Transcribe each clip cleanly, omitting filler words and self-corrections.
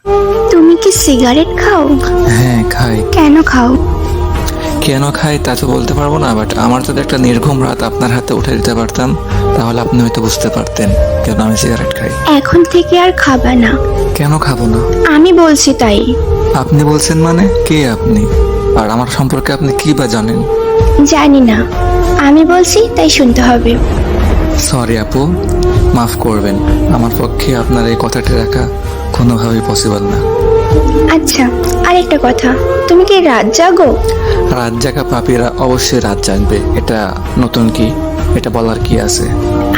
তুমি কি সিগারেট খাও? হ্যাঁ খাই। কেন খাও? কেন খাই তা তো বলতে পারবো না, বাট আমার যদি একটা নির্ঘুম রাত আপনার হাতে উঠে দিতে পারতাম তাহলে আপনি হয়তো বুঝতে পারতেন কেন আমি সিগারেট খাই। এখন থেকে আর খাবা না। কেন খাবো না? আমি বলছি তাই। আপনি বলছেন মানে? কে আপনি? আর আমার সম্পর্কে আপনি কি বা জানেন? জানি না, আমি বলছি তাই শুনতে হবে। সরি আপু, মাফ করবেন। আমার পক্ষে আপনার এই কথাটি রাখা কোনোভাবেই পসিবল না। আচ্ছা, আরেকটা কথা, তুমি কি রাত জাগো? রাত জাগা পাপীরা অবশ্যই রাত জাগবে, এটা নতুন কি? এটা বলার কি আছে?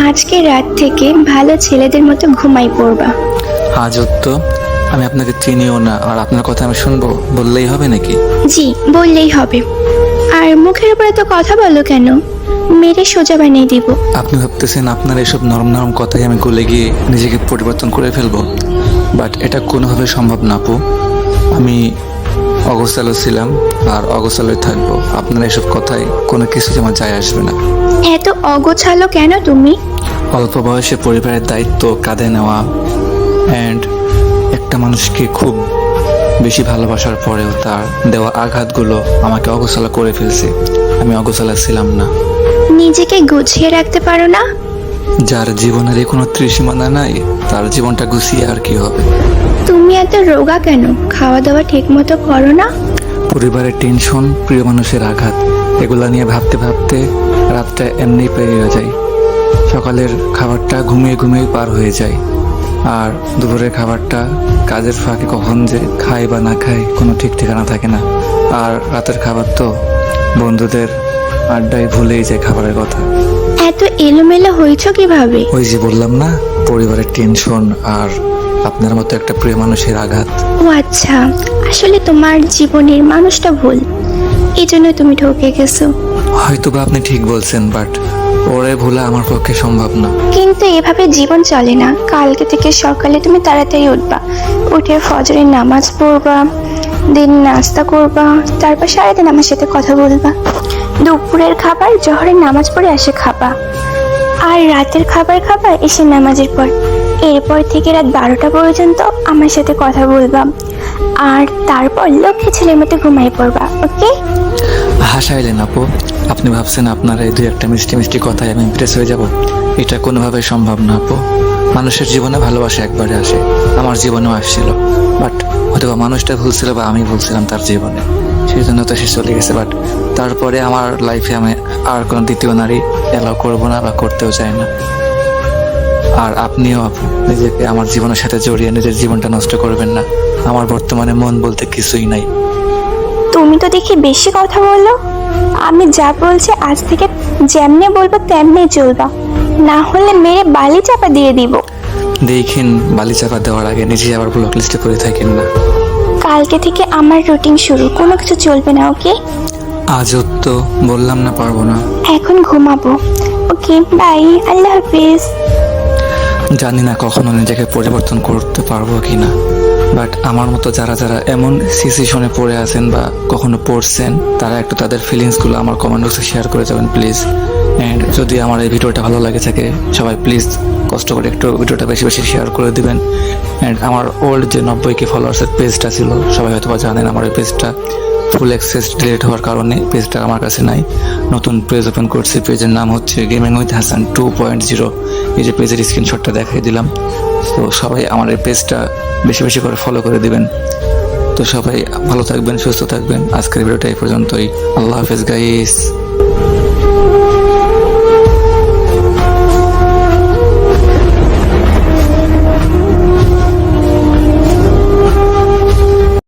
আজকে রাত থেকে ভালো ছেলেদের মতো ঘুমাই পড়বা। আজ তো আমি আপনাকে চিনিও না, আর আপনার কথা আমি শুনবো বললেই হবে নাকি? জি, বললেই হবে। আর মুখের উপরে তো কথা বলো কেন? মেরে সোজা বানিয়ে দিব। আপনি ভাবতেছেন আপনার এসব নরম নরম কথাই আমি গলে গিয়ে নিজেকে পরিবর্তন করে ফেলবো, বাট এটা কোনোভাবে সম্ভব না আপু। আমি অগোছালো ছিলাম আর অগোছালোই থাকবো। আপনার এসব কথায় কোনো কিছুতে আমার যায় আসবে না। এত অগোছালো কেন তুমি? অল্প বয়সে পরিবারের দায়িত্ব কাঁধে নেওয়া অ্যান্ড একটা মানুষকে খুব বেশি ভালোবাসার পরেও তার দেওয়া আঘাতগুলো আমাকে অগোছালো করে ফেলছে। আমি অগোছালো ছিলাম না। নিজেকে গুছিয়ে রাখতে পারো না? যার জীবনের কোনো ত্রিসীমানা নাই তার জীবনটা গুছিয়ে আর কি হবে? তুমি এত রোগা কেন? খাওয়া দাওয়া ঠিক মতো করো না? পরিবারের টেনশন, প্রিয় মানুষের আঘাত, এগুলা নিয়ে ভাবতে ভাবতে রাতটা এমনিই পেরিয়ে যায়। সকালের খাবারটা ঘুমিয়ে ঘুমিয়ে পার হয়ে যায়, আর দুপুরের খাবারটা কাজের ফাঁকে কখন যে খাই বা না খাই কোনো ঠিক ঠিকানা থাকে না। আর রাতের খাবার তো বন্ধুদের আড্ডায় ভুলেই যায় খাবারের কথা। এত এলোমেলো হয়েছ কিভাবে? ওই যে বললাম না, পরিবারের টেনশন আর আপনার মতো একটা প্রিয় মানুষের আঘাত। ও আচ্ছা, আসলে তোমার জীবনের মানুষটা ভুল, এই জন্য তুমি ঠকে গেছো। হয়তো বা আপনি ঠিক বলছেন, বাট ওরে ভোলা আমার পক্ষে সম্ভব না। কিন্তু এভাবে জীবন চলে না। কালকে থেকে সকালে তুমি তাড়াতাড়ি উঠবা, উঠে ফজরের নামাজ পড়বা, দিন নাস্তা করবা, তারপর সারাদিন আমার সাথে কথা বলবা। দুপুরের খাবার জোহরের নামাজ পড়ে এসে খাবা, আর রাতের খাবার খাবা এসে নামাজের পর। এরপর থেকে রাত 12টা পর্যন্ত আমার সাথে কথা বলবা, আর তারপর লক্ষ্মী ছেলের মতো ঘুমাই পড়বা। ওকে? হাসাইলেন আপু। আপনি ভাবছেন আপনার এই দুই একটা মিষ্টি মিষ্টি কথায় আমি ইমপ্রেস হয়ে যাব? এটা কোনোভাবে সম্ভব না আপু। মানুষের জীবনে ভালোবাসা একবারে আসে, আমার জীবনেও আসছিল, বাট হয়তো বা মানুষটা ভুল ছিল বা আমি ভুলছিলাম তার জীবনে, সেই জন্য তো সে চলে গেছে। বাট তারপরে আমার লাইফে আমি আর কোনো দ্বিতীয় নারী অ্যালাউ করবো না বা করতেও চাই না। আর আপনিও আপু নিজেকে আমার জীবনের সাথে জড়িয়ে নিজের জীবনটা নষ্ট করবেন না। আমার বর্তমানে মন বলতে কিছুই নাই। তুমি তো দেখি বেশি কথা বলো। আমি যা বলছি আজ থেকে যেমনে বলবো তেমনি চলবা, না হলে মেরে বালি চাপা দিয়ে দিব। দেখেন, বালি চাপা দেওয়ার আগে নিজে আবার ব্লক লিস্টে পড়ে থাকেন না। কালকে থেকে আমার রুটিন শুরু, কোনো কিছু চলবে না। ওকে? আজও তো বললাম না পারবো না। এখন ঘুমাবো। ওকে, বাই, আল্লাহ হাফিজ। জানি না কখনো নিজেকে পরিবর্তন করতে পারবো কি না, বাট আমার মতো যারা যারা এমন সিচুয়েশনে পড়ে আছেন বা কখনো পড়ছেন, তারা একটু তাদের ফিলিংসগুলো আমার কমেন্ট বক্সে শেয়ার করে যাবেন প্লিজ। অ্যান্ড যদি আমার এই ভিডিওটা ভালো লাগে থাকে, সবাই প্লিজ কষ্ট করে একটু ভিডিওটা বেশি বেশি শেয়ার করে দিবেন। অ্যান্ড আমার ওল্ড যে 90K ফলোয়ার্সের পেজটা ছিল, সবাই হয়তো বা জানেন আমার এই পেজটা ফুল অ্যাক্সেস ডিলিট হওয়ার কারণে পেজটা আমার কাছে নাই। নতুন পেজ ওপেন করছি, পেজের নাম হচ্ছে গেমিং উইথ হাসান 2.0। এই যে পেজের স্ক্রিনশটটা দেখিয়ে দিলাম। তো সবাই আমার এই পেজটা বেশি বেশি করে ফলো করে দিবেন। তো সবাই ভালো থাকবেন, সুস্থ থাকবেন। আজকের ভিডিওটা এই পর্যন্তই। আল্লাহ হাফেজ গাইস।